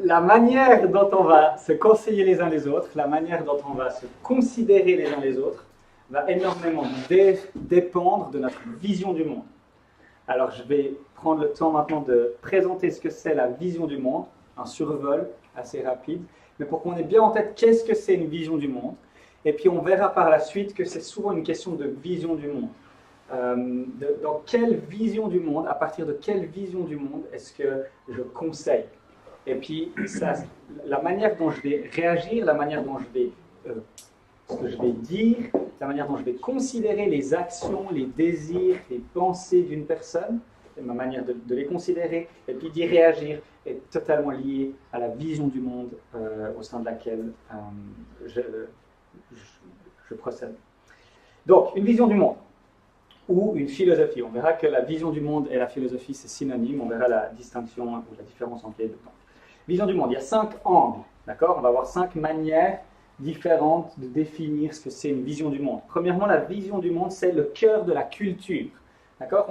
la manière dont on va se conseiller les uns les autres, la manière dont on va se considérer les uns les autres, va énormément dépendre de notre vision du monde. Alors, je vais prendre le temps maintenant de présenter ce que c'est la vision du monde, un survol assez rapide, mais pour qu'on ait bien en tête qu'est-ce que c'est une vision du monde. Et puis, on verra par la suite que c'est souvent une question de vision du monde. Dans quelle vision du monde, à partir de quelle vision du monde est-ce que je conseille? Et puis, ça, la manière dont je vais réagir, la manière dont je vais, ce que je vais dire, la manière dont je vais considérer les actions, les désirs, les pensées d'une personne, ma manière de les considérer, et puis d'y réagir, est totalement liée à la vision du monde au sein de laquelle je procède. Donc, une vision du monde ou une philosophie. On verra que la vision du monde et la philosophie, c'est synonyme. On verra la distinction ou la différence entre les deux. Vision du monde, il y a 5 angles, d'accord? On va avoir 5 manières différentes de définir ce que c'est une vision du monde. Premièrement, la vision du monde, c'est le cœur de la culture, d'accord?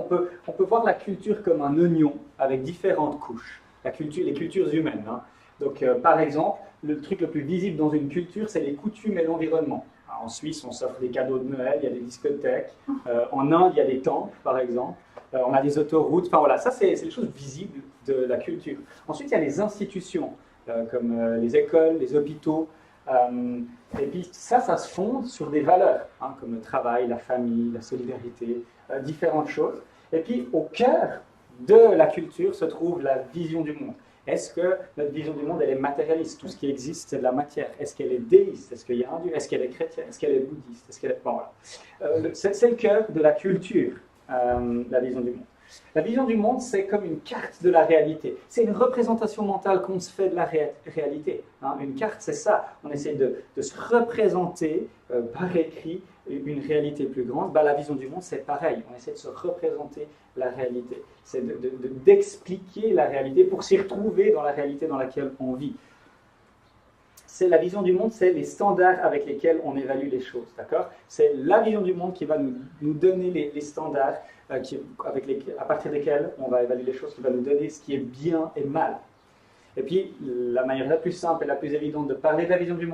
On peut voir la culture comme un oignon avec différentes couches. Les cultures humaines. Hein. Donc, par exemple, le truc le plus visible dans une culture, c'est les coutumes et l'environnement. En Suisse, on s'offre des cadeaux de Noël, il y a des discothèques. En Inde, il y a des temples, par exemple. On a des autoroutes. Enfin voilà, ça, c'est les choses visibles de la culture. Ensuite, il y a les institutions, comme les écoles, les hôpitaux. Et puis, ça se fonde sur des valeurs, hein, comme le travail, la famille, la solidarité, différentes choses. Et puis, au cœur de la culture se trouve la vision du monde. Est-ce que notre vision du monde, elle est matérialiste? Tout ce qui existe, c'est de la matière. Est-ce qu'elle est déiste? Est-ce qu'il y a un Dieu? Est-ce qu'elle est chrétienne? Est-ce qu'elle est bouddhiste? Bon, voilà. C'est le cœur de la culture, la vision du monde. La vision du monde, c'est comme une carte de la réalité. C'est une représentation mentale qu'on se fait de la réalité. Hein. Une carte, c'est ça. On essaie de se représenter par écrit une réalité plus grande. La vision du monde, c'est pareil. On essaie de se représenter la réalité. C'est d'expliquer la réalité pour s'y retrouver dans la réalité dans laquelle on vit. C'est la vision du monde, c'est les standards avec lesquels on évalue les choses, d'accord? C'est la vision du monde qui va nous donner les standards à partir desquels on va évaluer les choses, qui va nous donner ce qui est bien et mal. Et puis, la manière la plus simple et la plus évidente de parler de la vision du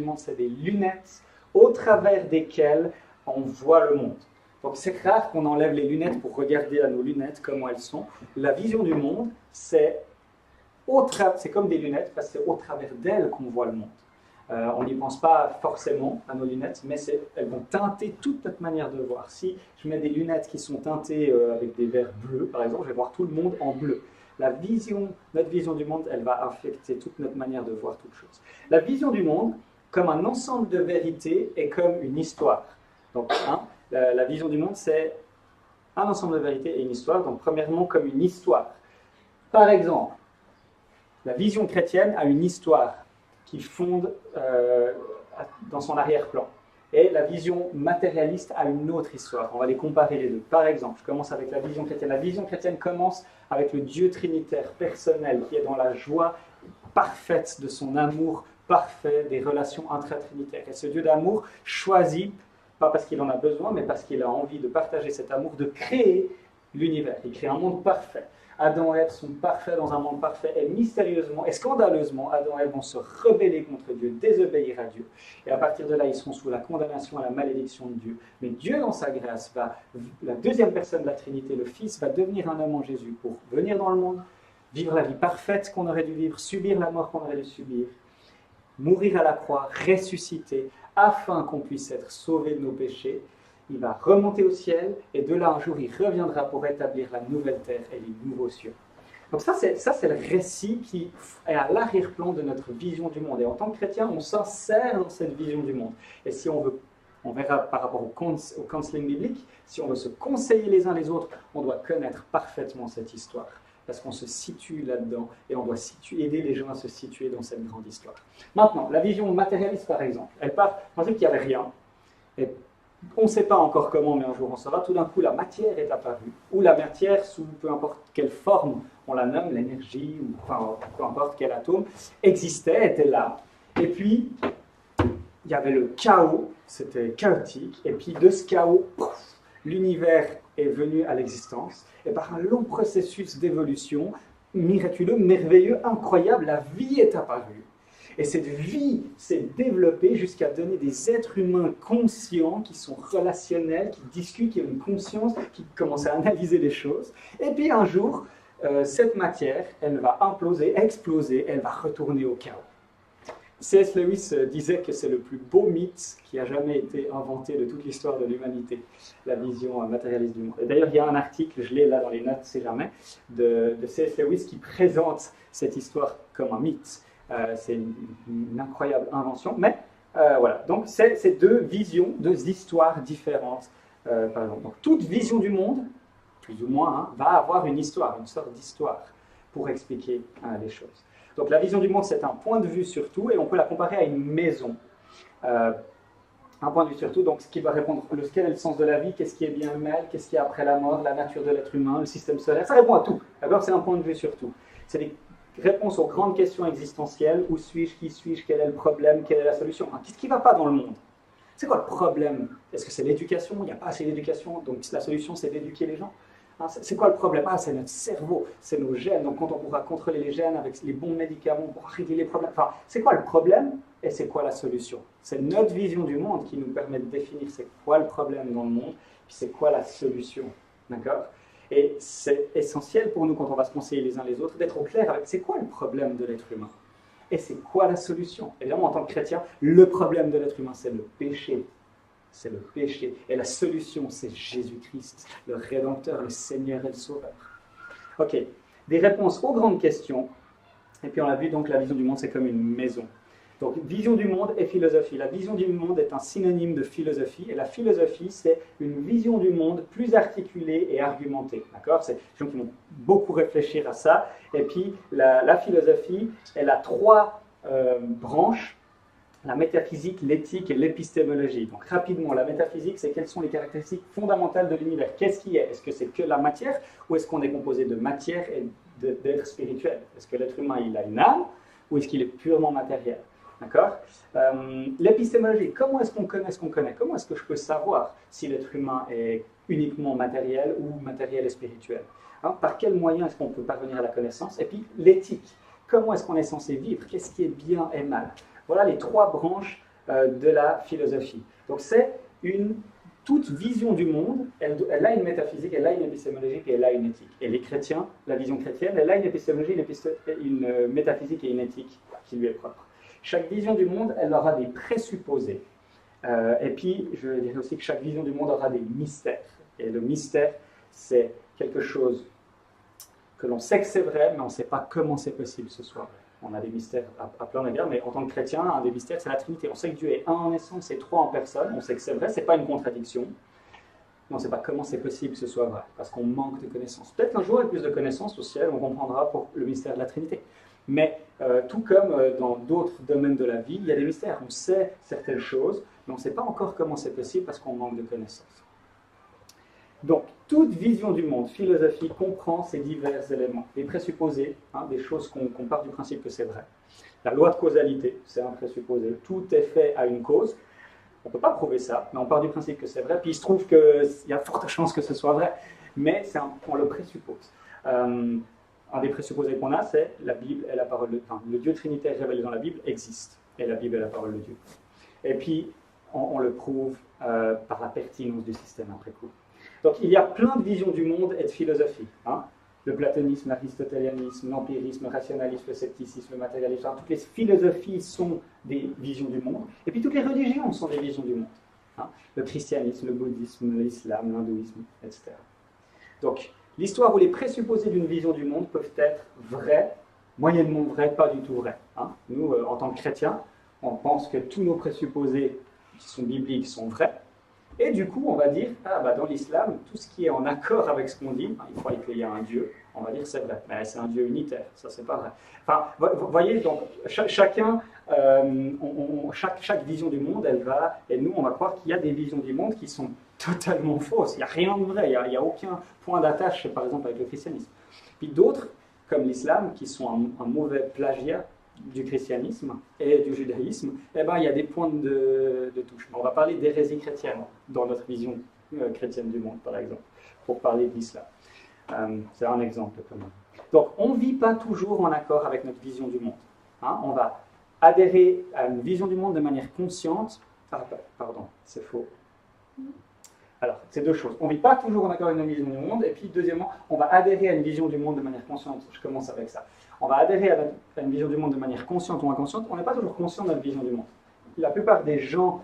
monde, c'est des lunettes au travers desquelles on voit le monde. Donc, c'est rare qu'on enlève les lunettes pour regarder à nos lunettes comment elles sont. La vision du monde, c'est comme des lunettes, parce que c'est au travers d'elles qu'on voit le monde. On n'y pense pas forcément à nos lunettes, mais elles vont teinter toute notre manière de voir. Si je mets des lunettes qui sont teintées avec des verres bleus, par exemple, je vais voir tout le monde en bleu. Notre vision du monde, elle va affecter toute notre manière de voir toute chose. La vision du monde, comme un ensemble de vérités, est comme une histoire. Donc, la vision du monde, c'est un ensemble de vérités et une histoire. Donc, premièrement, comme une histoire. Par exemple, la vision chrétienne a une histoire qui fonde dans son arrière-plan. Et la vision matérialiste a une autre histoire. On va les comparer les deux. Par exemple, je commence avec la vision chrétienne. La vision chrétienne commence avec le Dieu trinitaire personnel qui est dans la joie parfaite de son amour parfait des relations intra-trinitaires. Et ce Dieu d'amour choisit, pas parce qu'il en a besoin, mais parce qu'il a envie de partager cet amour, de créer l'univers. Il crée un monde parfait. Adam et Ève sont parfaits dans un monde parfait et mystérieusement et scandaleusement, Adam et Ève vont se rebeller contre Dieu, désobéir à Dieu. Et à partir de là, ils seront sous la condamnation et la malédiction de Dieu. Mais Dieu, dans sa grâce, la deuxième personne de la Trinité, le Fils, va devenir un homme en Jésus pour venir dans le monde, vivre la vie parfaite qu'on aurait dû vivre, subir la mort qu'on aurait dû subir, mourir à la croix, ressusciter, afin qu'on puisse être sauvé de nos péchés. Il va remonter au ciel, et de là, un jour, il reviendra pour établir la nouvelle terre et les nouveaux cieux. Donc ça, c'est le récit qui est à l'arrière-plan de notre vision du monde. Et en tant que chrétien, on s'insère dans cette vision du monde. Et si on veut, on verra par rapport au counseling biblique, si on veut se conseiller les uns les autres, on doit connaître parfaitement cette histoire. Parce qu'on se situe là-dedans, et on doit aider les gens à se situer dans cette grande histoire. Maintenant, la vision matérialiste, par exemple, elle part du principe qu'il n'y avait rien. Et on ne sait pas encore comment, mais un jour on saura. Tout d'un coup, la matière est apparue. Ou la matière, sous peu importe quelle forme on la nomme, l'énergie, ou enfin, peu importe quel atome, existait, était là. Et puis, il y avait le chaos, c'était chaotique. Et puis, de ce chaos, l'univers est venu à l'existence. Et par un long processus d'évolution, miraculeux, merveilleux, incroyable, la vie est apparue. Et cette vie s'est développée jusqu'à donner des êtres humains conscients, qui sont relationnels, qui discutent, qui ont une conscience, qui commencent à analyser les choses. Et puis un jour, cette matière, elle va imploser, exploser, elle va retourner au chaos. C.S. Lewis disait que c'est le plus beau mythe qui a jamais été inventé de toute l'histoire de l'humanité, la vision matérialiste du monde. Et d'ailleurs, il y a un article, je l'ai là dans les notes, si jamais, de C.S. Lewis qui présente cette histoire comme un mythe. C'est une incroyable invention, mais voilà. Donc, c'est deux visions, deux histoires différentes. Par exemple. Donc, toute vision du monde, plus ou moins, hein, va avoir une histoire, une sorte d'histoire pour expliquer les choses. Donc la vision du monde, c'est un point de vue sur tout, et on peut la comparer à une maison. Un point de vue sur tout, donc ce qui va répondre, quel est le sens de la vie, qu'est-ce qui est bien et mal, qu'est-ce qu'il y a après la mort, la nature de l'être humain, le système solaire, ça répond à tout. D'accord, c'est un point de vue sur tout. C'est des réponses aux grandes questions existentielles, où suis-je, qui suis-je, quel est le problème, quelle est la solution. Qu'est-ce qui ne va pas dans le monde? C'est quoi le problème? Est-ce que c'est l'éducation? Il n'y a pas assez d'éducation, donc la solution c'est d'éduquer les gens. C'est quoi le problème? C'est notre cerveau, c'est nos gènes. Donc quand on pourra contrôler les gènes avec les bons médicaments, on pourra régler les problèmes. C'est quoi le problème et c'est quoi la solution? C'est notre vision du monde qui nous permet de définir c'est quoi le problème dans le monde, puis c'est quoi la solution. D'accord? Et c'est essentiel pour nous, quand on va se conseiller les uns les autres, d'être au clair avec c'est quoi le problème de l'être humain et c'est quoi la solution. Évidemment, en tant que chrétien, le problème de l'être humain, c'est le péché. C'est le péché. Et la solution, c'est Jésus-Christ, le Rédempteur, le Seigneur et le Sauveur. Ok, des réponses aux grandes questions. Et puis on l'a vu, donc la vision du monde, c'est comme une maison. Donc vision du monde et philosophie. La vision du monde est un synonyme de philosophie. Et la philosophie, c'est une vision du monde plus articulée et argumentée. D'accord? C'est des gens qui vont beaucoup réfléchir à ça. Et puis la philosophie, elle a trois branches. La métaphysique, l'éthique et l'épistémologie. Donc rapidement, la métaphysique, c'est quelles sont les caractéristiques fondamentales de l'univers. Qu'est-ce qui est? Est-ce que c'est que la matière ou est-ce qu'on est composé de matière et d'être spirituel? Est-ce que l'être humain, il a une âme ou est-ce qu'il est purement matériel? D'accord? L'épistémologie, comment est-ce qu'on connaît ce qu'on connaît? Comment est-ce que je peux savoir si l'être humain est uniquement matériel ou matériel et spirituel? Par quels moyens est-ce qu'on peut parvenir à la connaissance? Et puis l'éthique, comment est-ce qu'on est censé vivre? Qu'est-ce qui est bien et mal? Voilà les trois branches de la philosophie. Donc c'est toute vision du monde, elle a une métaphysique, elle a une épistémologie et elle a une éthique. Et les chrétiens, la vision chrétienne, elle a une épistémologie, une métaphysique et une éthique qui lui est propre. Chaque vision du monde, elle aura des présupposés. Et puis, je dirais aussi que chaque vision du monde aura des mystères. Et le mystère, c'est quelque chose que l'on sait que c'est vrai, mais on ne sait pas comment c'est possible ce soit vrai. On a des mystères à plein d'égards, mais en tant que chrétien, un des mystères, c'est la Trinité. On sait que Dieu est un en essence et trois en personne. On sait que c'est vrai, ce n'est pas une contradiction. Mais on ne sait pas comment c'est possible que ce soit vrai, parce qu'on manque de connaissances. Peut-être qu'un jour, avec plus de connaissances au ciel, on comprendra pour le mystère de la Trinité. Mais tout comme dans d'autres domaines de la vie, il y a des mystères. On sait certaines choses, mais on ne sait pas encore comment c'est possible parce qu'on manque de connaissances. Donc, toute vision du monde, philosophie, comprend ces divers éléments. Les présupposés, des choses qu'on part du principe que c'est vrai. La loi de causalité, c'est un présupposé. Tout est fait à une cause. On ne peut pas prouver ça, mais on part du principe que c'est vrai. Puis il se trouve qu'il y a forte chance que ce soit vrai, mais on le présuppose. Un des présupposés qu'on a, c'est la Bible et la parole de Dieu. Le Dieu trinitaire révélé dans la Bible existe, et la Bible est la parole de Dieu. Et puis, on le prouve par la pertinence du système après coup. Donc il y a plein de visions du monde et de philosophie. Le platonisme, l'aristotelianisme, l'empirisme, le rationalisme, le scepticisme, le matérialisme. Toutes les philosophies sont des visions du monde. Et puis toutes les religions sont des visions du monde. Le christianisme, le bouddhisme, l'islam, l'hindouisme, etc. Donc l'histoire ou les présupposés d'une vision du monde peuvent être vrais, moyennement vrais, pas du tout vrais. Nous, en tant que chrétiens, on pense que tous nos présupposés qui sont bibliques sont vrais. Et du coup, on va dire, dans l'islam, tout ce qui est en accord avec ce qu'on dit, il croit qu'il y a un Dieu, on va dire c'est vrai, mais c'est un Dieu unitaire, ça c'est pas vrai. Enfin, vous voyez, donc, chaque vision du monde, et nous, on va croire qu'il y a des visions du monde qui sont totalement fausses, il n'y a rien de vrai, il n'y a aucun point d'attache, par exemple, avec le christianisme. Puis d'autres, comme l'islam, qui sont un mauvais plagiat du christianisme et du judaïsme, il y a des points de touche. On va parler d'hérésie chrétienne dans notre vision chrétienne du monde, par exemple, pour parler de l'islam. C'est un exemple quand même. Donc, on ne vit pas toujours en accord avec notre vision du monde. Hein. On va adhérer à une vision du monde de manière consciente. Ah, pardon, c'est faux. Alors, c'est deux choses. On ne vit pas toujours en accord avec notre vision du monde. Et puis, deuxièmement, on va adhérer à une vision du monde de manière consciente. Je commence avec ça. On va adhérer à une vision du monde de manière consciente ou inconsciente. On n'est pas toujours conscient de notre vision du monde. La plupart des gens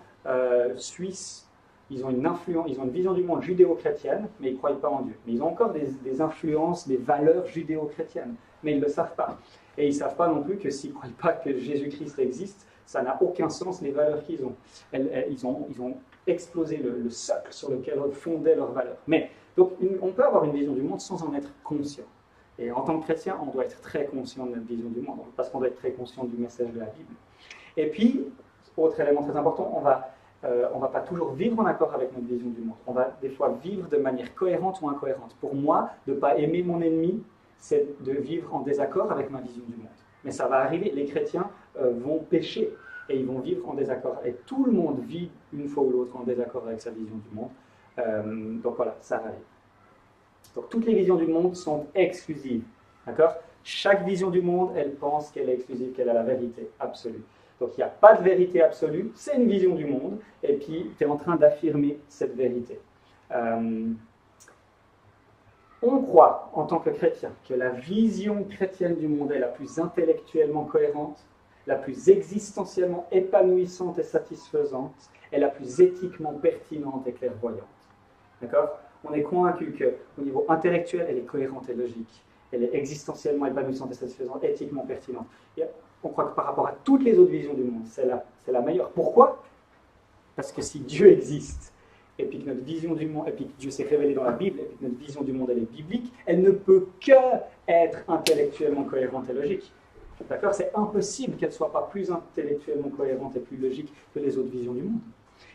suisses, ils ont une influence, ils ont une vision du monde judéo-chrétienne, mais ils ne croient pas en Dieu. Mais ils ont encore des influences, des valeurs judéo-chrétiennes, mais ils ne le savent pas. Et ils ne savent pas non plus que s'ils ne croient pas que Jésus-Christ existe, ça n'a aucun sens, les valeurs qu'ils ont. Ils ont explosé le socle sur lequel fondaient leurs valeurs. Mais, donc, on peut avoir une vision du monde sans en être conscient. Et en tant que chrétien, on doit être très conscient de notre vision du monde, parce qu'on doit être très conscient du message de la Bible. Et puis, autre élément très important, on va pas toujours vivre en accord avec notre vision du monde. On va des fois vivre de manière cohérente ou incohérente. Pour moi, de ne pas aimer mon ennemi, c'est de vivre en désaccord avec ma vision du monde. Mais ça va arriver, les chrétiens vont pécher et ils vont vivre en désaccord. Et tout le monde vit une fois ou l'autre en désaccord avec sa vision du monde. Donc voilà, ça arrive. Donc toutes les visions du monde sont exclusives. D'accord ? Chaque vision du monde, elle pense qu'elle est exclusive, qu'elle a la vérité absolue. Donc il n'y a pas de vérité absolue, c'est une vision du monde, et puis tu es en train d'affirmer cette vérité. On croit, en tant que chrétien, que la vision chrétienne du monde est la plus intellectuellement cohérente, la plus existentiellement épanouissante et satisfaisante, et la plus éthiquement pertinente et clairvoyante. D'accord ? On est convaincu qu'au niveau intellectuel, elle est cohérente et logique. Elle est existentiellement épanouissante et satisfaisante, éthiquement pertinente. On croit que par rapport à toutes les autres visions du monde, c'est la meilleure. Pourquoi ? Parce que si Dieu existe, et puis que notre vision du monde, et puis que Dieu s'est révélé dans la Bible, et puis que notre vision du monde elle est biblique, elle ne peut que être intellectuellement cohérente et logique. D'accord ? C'est impossible qu'elle ne soit pas plus intellectuellement cohérente et plus logique que les autres visions du monde.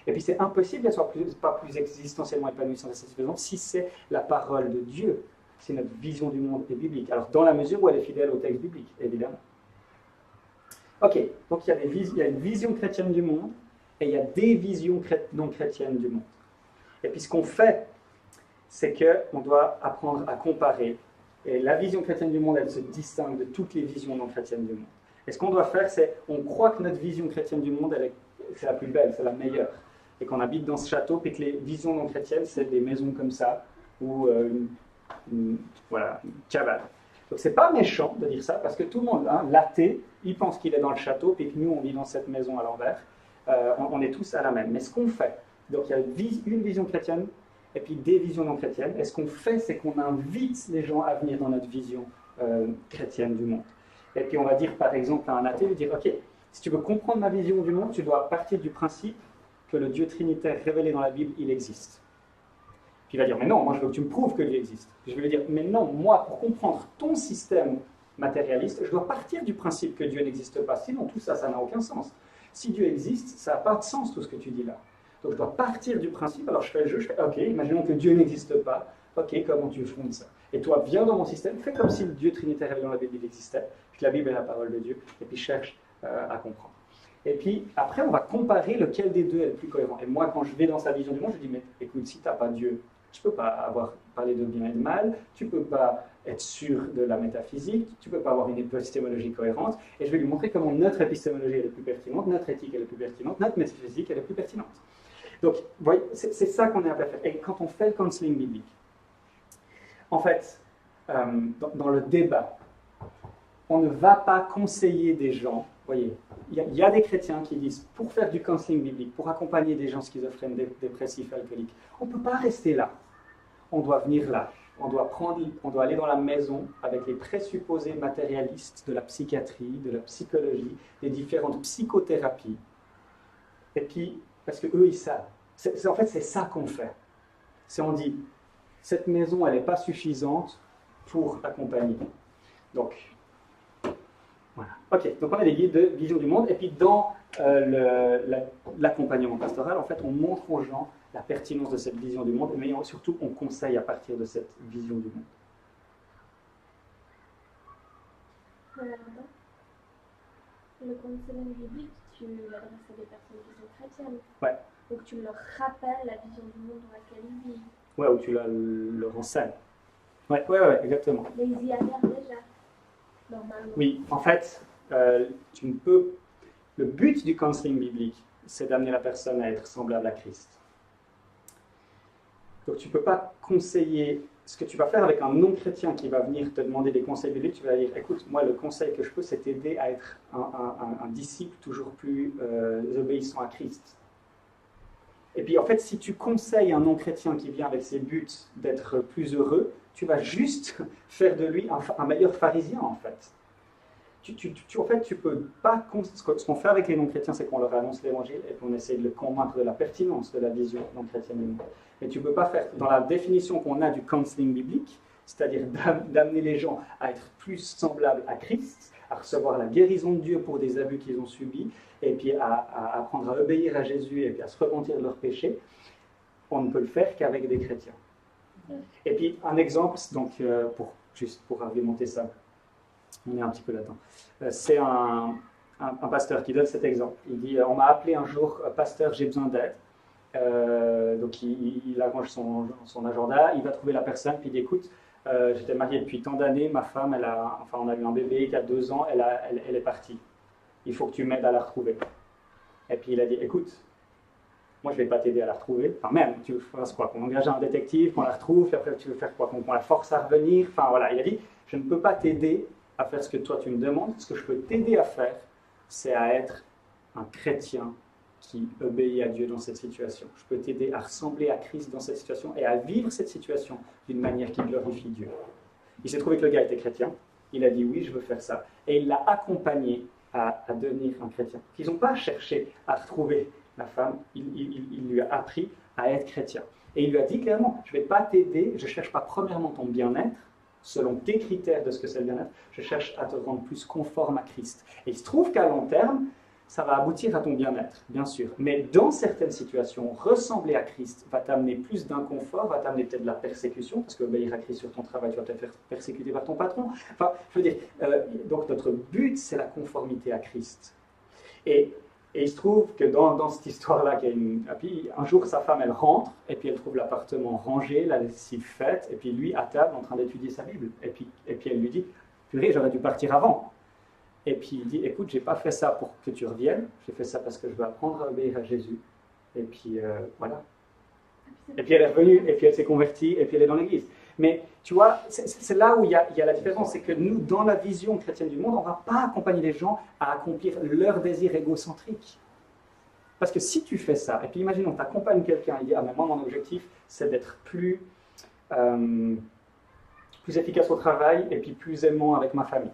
Et puis c'est impossible qu'elle ne soit pas plus existentiellement épanouissante et satisfaisante si c'est la parole de Dieu, si notre vision du monde est biblique. Alors dans la mesure où elle est fidèle au texte biblique, évidemment. Ok, donc il y a une vision chrétienne du monde et il y a des visions non chrétiennes du monde. Et puis ce qu'on fait, c'est qu'on doit apprendre à comparer. Et la vision chrétienne du monde, elle se distingue de toutes les visions non chrétiennes du monde. Et ce qu'on doit faire, c'est, on croit que notre vision chrétienne du monde, c'est la plus belle, c'est la meilleure. Et qu'on habite dans ce château, puis que les visions non chrétiennes, c'est des maisons comme ça, ou une cabane. Donc c'est pas méchant de dire ça, parce que tout le monde, l'athée, il pense qu'il est dans le château, puis que nous, on vit dans cette maison à l'envers. On est tous à la même. Mais ce qu'on fait, donc il y a une vision chrétienne, et puis des visions non chrétiennes. Et ce qu'on fait, c'est qu'on invite les gens à venir dans notre vision chrétienne du monde. Et puis on va dire, par exemple, à un athée, lui dire, ok, si tu veux comprendre ma vision du monde, tu dois partir du principe que le Dieu trinitaire révélé dans la Bible, il existe. Puis il va dire, mais non, moi je veux que tu me prouves que Dieu existe. Puis je vais lui dire, mais non, moi, pour comprendre ton système matérialiste, je dois partir du principe que Dieu n'existe pas. Sinon, tout ça, ça n'a aucun sens. Si Dieu existe, ça n'a pas de sens, tout ce que tu dis là. Donc je dois partir du principe, alors je fais le jeu, je fais, ok, imaginons que Dieu n'existe pas, ok, comment tu fondes ça? Et toi, viens dans mon système, fais comme si le Dieu trinitaire révélé dans la Bible, il existait, que la Bible est la parole de Dieu, et puis cherche à comprendre. Et puis, après, on va comparer lequel des deux est le plus cohérent. Et moi, quand je vais dans sa vision du monde, je dis, mais écoute, si tu n'as pas Dieu, tu ne peux pas avoir parlé de bien et de mal, tu ne peux pas être sûr de la métaphysique, tu ne peux pas avoir une épistémologie cohérente, et je vais lui montrer comment notre épistémologie est la plus pertinente, notre éthique est la plus pertinente, notre métaphysique est la plus pertinente. Donc, vous voyez, c'est ça qu'on est appelé à faire. Et quand on fait le counseling biblique, en fait, dans le débat, on ne va pas conseiller des gens. Vous voyez, il y a des chrétiens qui disent, pour faire du counseling biblique, pour accompagner des gens schizophrènes, dépressifs, alcooliques, on ne peut pas rester là. On doit venir là. On doit aller dans la maison avec les présupposés matérialistes de la psychiatrie, de la psychologie, des différentes psychothérapies. Et puis, parce qu'eux, ils savent. En fait, c'est ça qu'on fait. C'est on dit, cette maison, elle n'est pas suffisante pour accompagner. Donc, voilà. Ok, donc on a des guides de vision du monde. Et puis, dans l'accompagnement pastoral, en fait, on montre aux gens la pertinence de cette vision du monde, mais surtout, on conseille à partir de cette vision du monde. Voilà, le counseling biblique, tu l'adresses à des personnes qui sont chrétiennes. Ouais. Donc tu leur rappelles la vision du monde dans laquelle ils vivent. Ouais, ou tu leur enseignes. Ouais, exactement. Mais ils y adhèrent déjà, normalement. Oui, en fait, tu ne peux. Le but du counseling biblique, c'est d'amener la personne à être semblable à Christ. Donc tu ne peux pas conseiller. Ce que tu vas faire avec un non-chrétien qui va venir te demander des conseils bibliques, tu vas dire, écoute, moi le conseil que je peux, c'est t'aider à être un disciple toujours plus obéissant à Christ. Et puis en fait, si tu conseilles un non-chrétien qui vient avec ses buts d'être plus heureux, tu vas juste faire de lui un meilleur pharisien en fait. En fait, tu peux pas. Ce qu'on fait avec les non-chrétiens, c'est qu'on leur annonce l'évangile et qu'on essaie de les convaincre de la pertinence de la vision non-chrétienne du monde. Mais tu ne peux pas faire, dans la définition qu'on a du counseling biblique, c'est-à-dire d'amener les gens à être plus semblables à Christ, à recevoir la guérison de Dieu pour des abus qu'ils ont subis, et puis à apprendre à obéir à Jésus et puis à se repentir de leurs péchés, on ne peut le faire qu'avec des chrétiens. Et puis un exemple, donc, juste pour argumenter ça. On est un petit peu là-dedans. C'est un pasteur qui donne cet exemple. Il dit, on m'a appelé un jour, pasteur, j'ai besoin d'aide. Donc il arrange son agenda, il va trouver la personne, puis il dit, écoute, j'étais marié depuis tant d'années, ma femme, on a eu un bébé qui a 2 ans, elle est partie. Il faut que tu m'aides à la retrouver. Et puis il a dit, écoute, moi je ne vais pas t'aider à la retrouver. Enfin même, tu veux faire quoi? Qu'on engage un détective, qu'on la retrouve, puis après tu veux faire quoi? Qu'on la force à revenir. Enfin voilà, il a dit, je ne peux pas t'aider à faire ce que toi tu me demandes. Ce que je peux t'aider à faire, c'est à être un chrétien qui obéit à Dieu dans cette situation. Je peux t'aider à ressembler à Christ dans cette situation et à vivre cette situation d'une manière qui glorifie Dieu. Il s'est trouvé que le gars était chrétien. Il a dit oui, je veux faire ça. Et il l'a accompagné à devenir un chrétien. Ils n'ont pas cherché à retrouver la femme. Il lui a appris à être chrétien. Et il lui a dit clairement, je ne vais pas t'aider, je ne cherche pas premièrement ton bien-être, selon tes critères de ce que c'est le bien-être, je cherche à te rendre plus conforme à Christ. Et il se trouve qu'à long terme, ça va aboutir à ton bien-être, bien sûr. Mais dans certaines situations, ressembler à Christ va t'amener plus d'inconfort, va t'amener peut-être de la persécution, parce qu'obéir à Christ sur ton travail, tu vas peut-être faire persécuter par ton patron. Enfin, je veux dire, donc notre but, c'est la conformité à Christ. Et il se trouve que dans cette histoire-là, un jour, sa femme, elle rentre, et puis elle trouve l'appartement rangé, la lessive faite, et puis lui, à table, en train d'étudier sa Bible. Et puis elle lui dit, purée, j'aurais dû partir avant. Et puis il dit, écoute, j'ai pas fait ça pour que tu reviennes, j'ai fait ça parce que je veux apprendre à obéir à Jésus. Et puis voilà. Et puis elle est revenue, et puis elle s'est convertie, et puis elle est dans l'église. Mais tu vois, c'est là où il y a la différence, c'est que nous, dans la vision chrétienne du monde, on ne va pas accompagner les gens à accomplir leur désir égocentrique. Parce que si tu fais ça, et puis imaginons, tu accompagnes quelqu'un, il dit, ah mais moi mon objectif, c'est d'être plus efficace au travail, et puis plus aimant avec ma famille.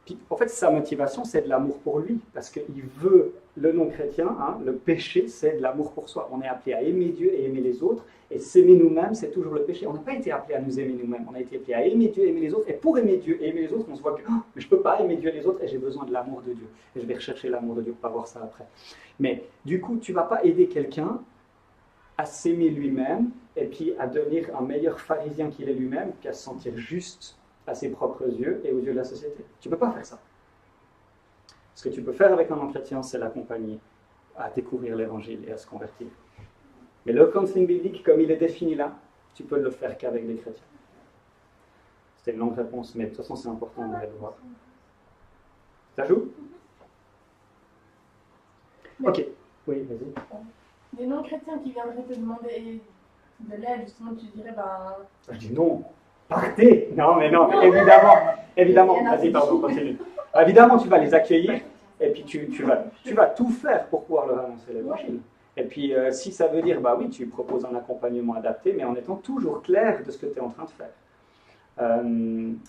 Puis, en fait, sa motivation, c'est de l'amour pour lui, parce qu'il veut, le non-chrétien, le péché, c'est de l'amour pour soi. On est appelé à aimer Dieu et aimer les autres, et s'aimer nous-mêmes, c'est toujours le péché. On n'a pas été appelé à nous aimer nous-mêmes, on a été appelé à aimer Dieu et aimer les autres, et pour aimer Dieu et aimer les autres, on se voit que mais je ne peux pas aimer Dieu et les autres, et j'ai besoin de l'amour de Dieu. Et je vais rechercher l'amour de Dieu, on va voir ça après. Mais du coup, tu ne vas pas aider quelqu'un à s'aimer lui-même, et puis à devenir un meilleur pharisien qu'il est lui-même, puis à se sentir juste à ses propres yeux et aux yeux de la société. Tu ne peux pas faire ça. Ce que tu peux faire avec un non-chrétien, c'est l'accompagner à découvrir l'évangile et à se convertir. Mais le counseling biblique, comme il est défini là, tu peux le faire qu'avec des chrétiens. C'était une longue réponse, mais de toute façon, c'est important de le voir. Ça joue? Ok. Oui, vas-y. Des non-chrétiens qui viendraient te demander de l'aide, justement, tu dirais, Je dis non. Partez! Non, mais évidemment, vas-y, pardon, continue. Évidemment, tu vas les accueillir, et puis tu vas tout faire pour pouvoir leur annoncer l'évangile. Et puis, si ça veut dire, bah oui, tu proposes un accompagnement adapté, mais en étant toujours clair de ce que tu es en train de faire.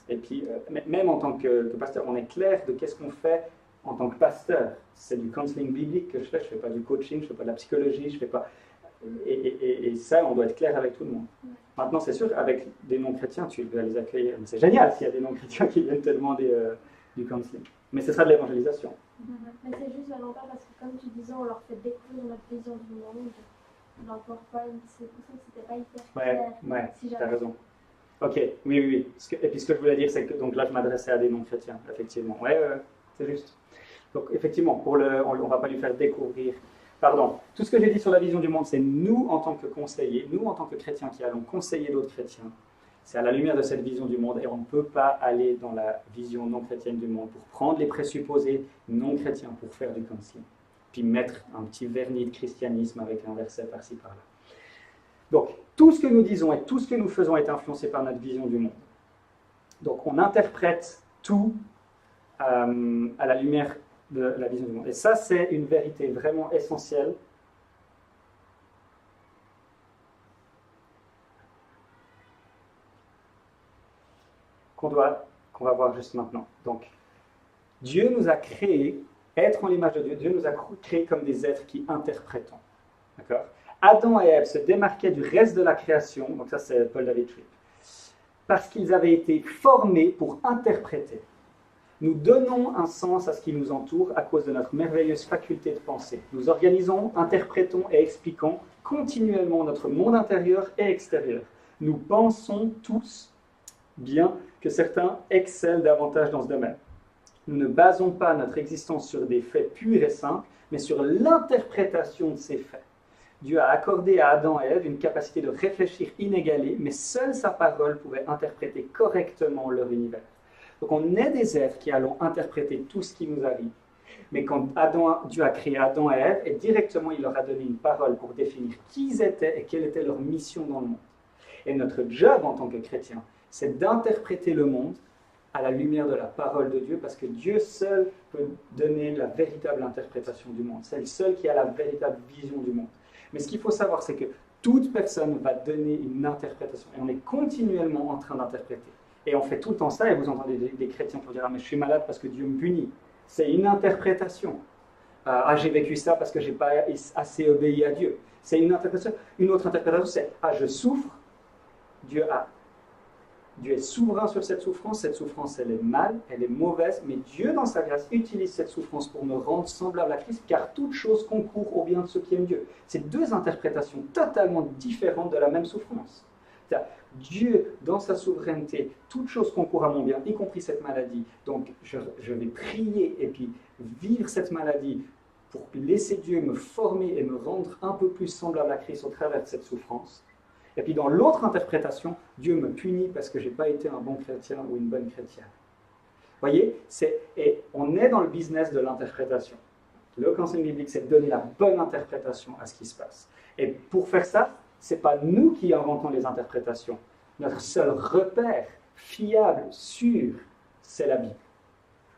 Et puis, même en tant que pasteur, on est clair de qu'est-ce qu'on fait en tant que pasteur. C'est du counseling biblique que je fais pas du coaching, je ne fais pas de la psychologie, je fais pas... Et ça, on doit être clair avec tout le monde. Maintenant, c'est sûr, avec des non-chrétiens, tu vas les accueillir. C'est génial s'il y a des non-chrétiens qui viennent te demander du counseling. Mais ce sera de l'évangélisation. Mais c'est juste lamentablement parce que, comme tu disais, on leur fait découvrir notre vision du monde. On n'en porte pas une. C'est pour ça que c'était pas hyper clair. Ouais, tu as raison. Ok, oui. Et puis ce que je voulais dire, c'est que donc là, je m'adressais à des non-chrétiens, effectivement. Ouais, c'est juste. Donc, effectivement, on ne va pas lui faire découvrir. Pardon, tout ce que j'ai dit sur la vision du monde, c'est nous en tant que conseillers, nous en tant que chrétiens qui allons conseiller d'autres chrétiens. C'est à la lumière de cette vision du monde, et on ne peut pas aller dans la vision non chrétienne du monde pour prendre les présupposés non chrétiens pour faire du concile, puis mettre un petit vernis de christianisme avec un verset par-ci par-là. Donc, tout ce que nous disons et tout ce que nous faisons est influencé par notre vision du monde. Donc, on interprète tout à la lumière de la vision du monde. Et ça, c'est une vérité vraiment essentielle qu'on va voir juste maintenant. Donc, Dieu nous a créés, être en l'image de Dieu, Dieu nous a créés comme des êtres qui interprétons. D'accord ? Adam et Ève se démarquaient du reste de la création, donc ça c'est Paul David Tripp, parce qu'ils avaient été formés pour interpréter. Nous donnons un sens à ce qui nous entoure à cause de notre merveilleuse faculté de penser. Nous organisons, interprétons et expliquons continuellement notre monde intérieur et extérieur. Nous pensons tous, bien que certains excellent davantage dans ce domaine. Nous ne basons pas notre existence sur des faits purs et simples, mais sur l'interprétation de ces faits. Dieu a accordé à Adam et Ève une capacité de réfléchir inégalée, mais seule sa parole pouvait interpréter correctement leur univers. Donc on est des êtres qui allons interpréter tout ce qui nous arrive. Mais quand Dieu a créé Adam et Ève, et directement il leur a donné une parole pour définir qui ils étaient et quelle était leur mission dans le monde. Et notre job en tant que chrétien, c'est d'interpréter le monde à la lumière de la parole de Dieu, parce que Dieu seul peut donner la véritable interprétation du monde. C'est le seul qui a la véritable vision du monde. Mais ce qu'il faut savoir, c'est que toute personne va donner une interprétation. Et on est continuellement en train d'interpréter. Et on fait tout le temps ça, et vous entendez des chrétiens qui vont dire « Ah, mais je suis malade parce que Dieu me punit ». C'est une interprétation. Ah, j'ai vécu ça parce que je n'ai pas assez obéi à Dieu. C'est une interprétation. Une autre interprétation, c'est « Ah, je souffre, Dieu est souverain sur cette souffrance elle est mal, elle est mauvaise, mais Dieu dans sa grâce utilise cette souffrance pour me rendre semblable à Christ, car toute chose concourt au bien de ceux qui aiment Dieu. C'est deux interprétations totalement différentes de la même souffrance. Dieu, dans sa souveraineté, toute chose concourt à mon bien, y compris cette maladie. Donc je vais prier et puis vivre cette maladie pour laisser Dieu me former et me rendre un peu plus semblable à Christ au travers de cette souffrance. Et puis dans l'autre interprétation, Dieu me punit parce que je n'ai pas été un bon chrétien ou une bonne chrétienne. Vous voyez, et on est dans le business de l'interprétation. Le conseil biblique, c'est de donner la bonne interprétation à ce qui se passe. Et pour faire ça, ce n'est pas nous qui inventons les interprétations. Notre seul repère fiable, sûr, c'est la Bible.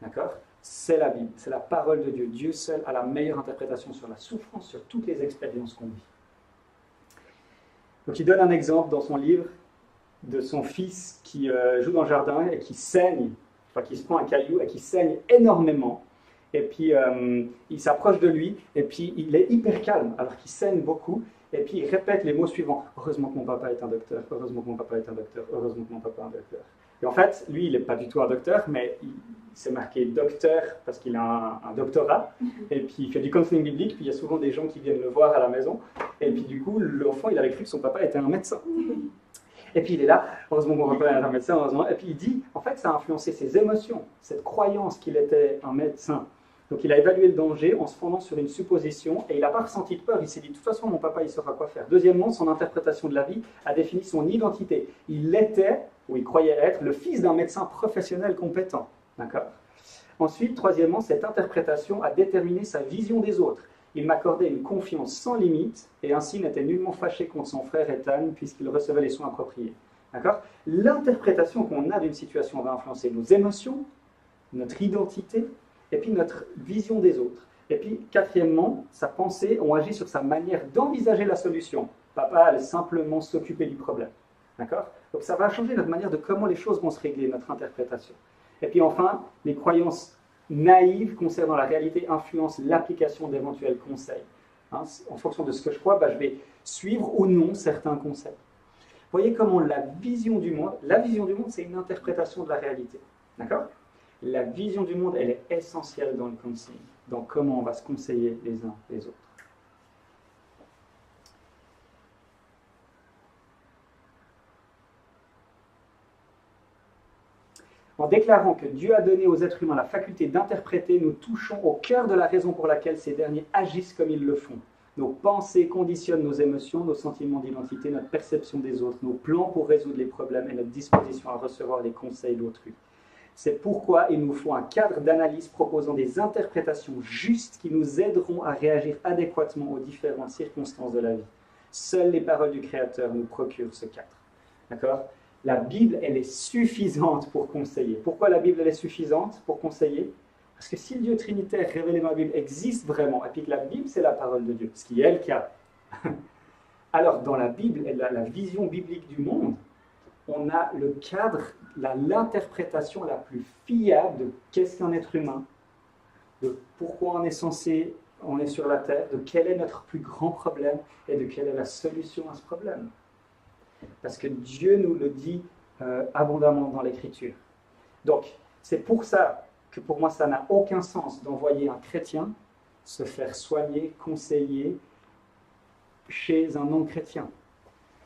D'accord ? C'est la Bible, c'est la parole de Dieu. Dieu seul a la meilleure interprétation sur la souffrance, sur toutes les expériences qu'on vit. Donc il donne un exemple dans son livre de son fils qui joue dans le jardin et qui saigne, enfin qui se prend un caillou et qui saigne énormément. Et puis il s'approche de lui et puis il est hyper calme alors qu'il saigne beaucoup. Et puis il répète les mots suivants. Heureusement que mon papa est un docteur, heureusement que mon papa est un docteur, heureusement que mon papa est un docteur. Et en fait, lui, il n'est pas du tout un docteur, mais il s'est marqué docteur parce qu'il a un doctorat. Et puis il fait du counseling biblique, puis il y a souvent des gens qui viennent le voir à la maison. Et puis du coup, l'enfant, il avait cru que son papa était un médecin. Et puis il est là, heureusement que mon papa est un médecin, heureusement. Et puis il dit, en fait, ça a influencé ses émotions, cette croyance qu'il était un médecin. Donc il a évalué le danger en se fondant sur une supposition et il n'a pas ressenti de peur. Il s'est dit, de toute façon, mon papa, il saura quoi faire. Deuxièmement, son interprétation de la vie a défini son identité. Il était, ou il croyait être, le fils d'un médecin professionnel compétent. D'accord ? Ensuite, troisièmement, cette interprétation a déterminé sa vision des autres. Il m'accordait une confiance sans limite et ainsi n'était nullement fâché contre son frère Ethan puisqu'il recevait les soins appropriés. D'accord ? L'interprétation qu'on a d'une situation va influencer nos émotions, notre identité, et puis notre vision des autres. Et puis, quatrièmement, sa pensée, on agit sur sa manière d'envisager la solution. Papa allait simplement s'occuper du problème. D'accord ? Donc ça va changer notre manière de comment les choses vont se régler, notre interprétation. Et puis enfin, les croyances naïves concernant la réalité influencent l'application d'éventuels conseils. Hein, en fonction de ce que je crois, je vais suivre ou non certains conseils. Vous voyez comment la vision du monde, c'est une interprétation de la réalité. D'accord ? La vision du monde, elle est essentielle dans le counseling, dans comment on va se conseiller les uns les autres. En déclarant que Dieu a donné aux êtres humains la faculté d'interpréter, nous touchons au cœur de la raison pour laquelle ces derniers agissent comme ils le font. Nos pensées conditionnent nos émotions, nos sentiments d'identité, notre perception des autres, nos plans pour résoudre les problèmes et notre disposition à recevoir les conseils d'autrui. C'est pourquoi il nous faut un cadre d'analyse proposant des interprétations justes qui nous aideront à réagir adéquatement aux différentes circonstances de la vie. Seules les paroles du Créateur nous procurent ce cadre. D'accord ? La Bible, elle est suffisante pour conseiller. Pourquoi la Bible, elle est suffisante pour conseiller ? Parce que si le Dieu trinitaire révélé dans la Bible existe vraiment, et puis que la Bible, c'est la parole de Dieu, ce qui est le cas, alors dans la Bible, la vision biblique du monde, on a le cadre, l'interprétation la plus fiable de qu'est-ce qu'un être humain, de pourquoi on est sur la terre, de quel est notre plus grand problème et de quelle est la solution à ce problème. Parce que Dieu nous le dit abondamment dans l'Écriture. Donc, c'est pour ça que pour moi, ça n'a aucun sens d'envoyer un chrétien se faire soigner, conseiller chez un non-chrétien.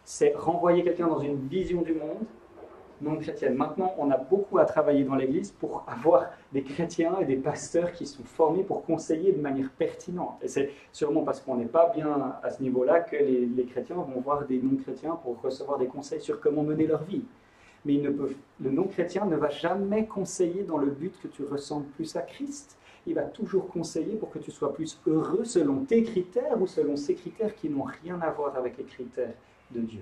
C'est renvoyer quelqu'un dans une vision du monde non-chrétienne. Maintenant, on a beaucoup à travailler dans l'Église pour avoir des chrétiens et des pasteurs qui sont formés pour conseiller de manière pertinente. Et c'est sûrement parce qu'on n'est pas bien à ce niveau-là que les chrétiens vont voir des non-chrétiens pour recevoir des conseils sur comment mener leur vie. Mais le non-chrétien ne va jamais conseiller dans le but que tu ressembles plus à Christ. Il va toujours conseiller pour que tu sois plus heureux selon tes critères ou selon ces critères qui n'ont rien à voir avec les critères de Dieu.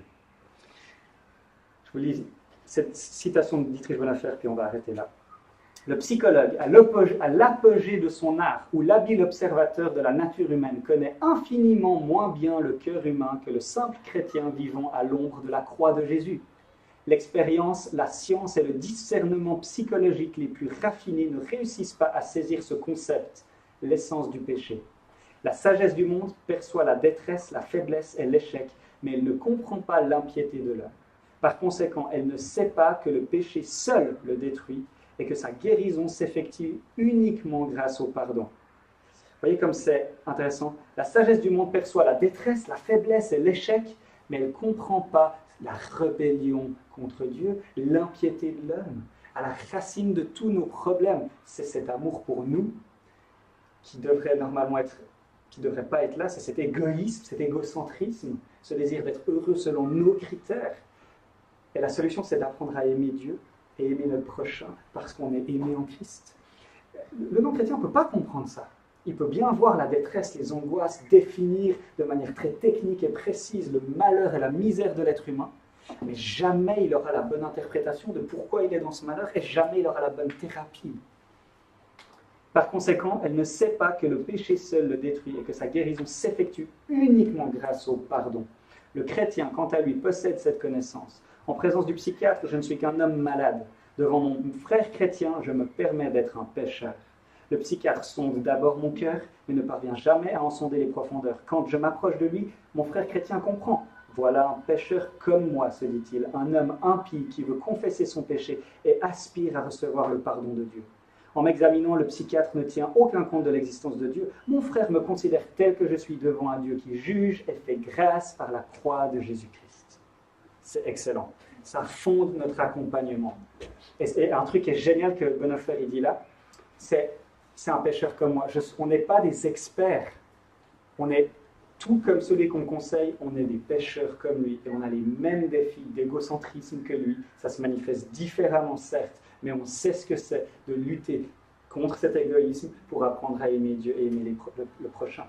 Je vous lis cette citation de Dietrich Bonhoeffer, puis on va arrêter là. Le psychologue, à l'apogée de son art, ou l'habile observateur de la nature humaine, connaît infiniment moins bien le cœur humain que le simple chrétien vivant à l'ombre de la croix de Jésus. L'expérience, la science et le discernement psychologique les plus raffinés ne réussissent pas à saisir ce concept, l'essence du péché. La sagesse du monde perçoit la détresse, la faiblesse et l'échec, mais elle ne comprend pas l'impiété de l'homme. Par conséquent, elle ne sait pas que le péché seul le détruit et que sa guérison s'effectue uniquement grâce au pardon. Vous voyez comme c'est intéressant. La sagesse du monde perçoit la détresse, la faiblesse et l'échec, mais elle ne comprend pas la rébellion contre Dieu, l'impiété de l'homme. À la racine de tous nos problèmes, c'est cet amour pour nous qui devrait normalement qui ne devrait pas être là, c'est cet égoïsme, cet égocentrisme, ce désir d'être heureux selon nos critères. Et la solution, c'est d'apprendre à aimer Dieu et aimer notre prochain parce qu'on est aimé en Christ. Le non-chrétien ne peut pas comprendre ça. Il peut bien voir la détresse, les angoisses, définir de manière très technique et précise le malheur et la misère de l'être humain, mais jamais il aura la bonne interprétation de pourquoi il est dans ce malheur et jamais il aura la bonne thérapie. Par conséquent, elle ne sait pas que le péché seul le détruit et que sa guérison s'effectue uniquement grâce au pardon. Le chrétien, quant à lui, possède cette connaissance. En présence du psychiatre, je ne suis qu'un homme malade. Devant mon frère chrétien, je me permets d'être un pécheur. Le psychiatre sonde d'abord mon cœur, mais ne parvient jamais à en sonder les profondeurs. Quand je m'approche de lui, mon frère chrétien comprend. Voilà un pécheur comme moi, se dit-il, un homme impie qui veut confesser son péché et aspire à recevoir le pardon de Dieu. En m'examinant, le psychiatre ne tient aucun compte de l'existence de Dieu. Mon frère me considère tel que je suis devant un Dieu qui juge et fait grâce par la croix de Jésus-Christ. C'est excellent. Ça fonde notre accompagnement. Et un truc qui est génial que Bonhoeffer il dit là, c'est un pécheur comme moi. On n'est pas des experts. On est tout comme celui qu'on conseille, on est des pécheurs comme lui. Et on a les mêmes défis d'égocentrisme que lui. Ça se manifeste différemment, certes, mais on sait ce que c'est de lutter contre cet égoïsme pour apprendre à aimer Dieu et aimer le prochain.